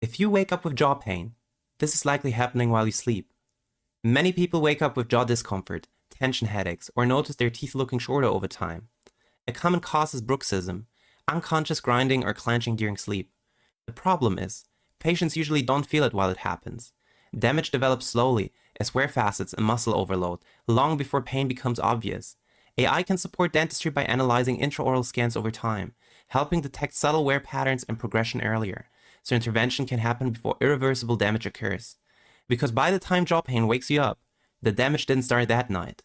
If you wake up with jaw pain, this is likely happening while you sleep. Many people wake up with jaw discomfort, tension headaches, or notice their teeth looking shorter over time. A common cause is bruxism, unconscious grinding or clenching during sleep. The problem is, patients usually don't feel it while it happens. Damage develops slowly, as wear facets and muscle overload, long before pain becomes obvious. AI can support dentistry by analyzing intraoral scans over time, helping detect subtle wear patterns and progression earlier, so intervention can happen before irreversible damage occurs. Because by the time jaw pain wakes you up, the damage didn't start that night.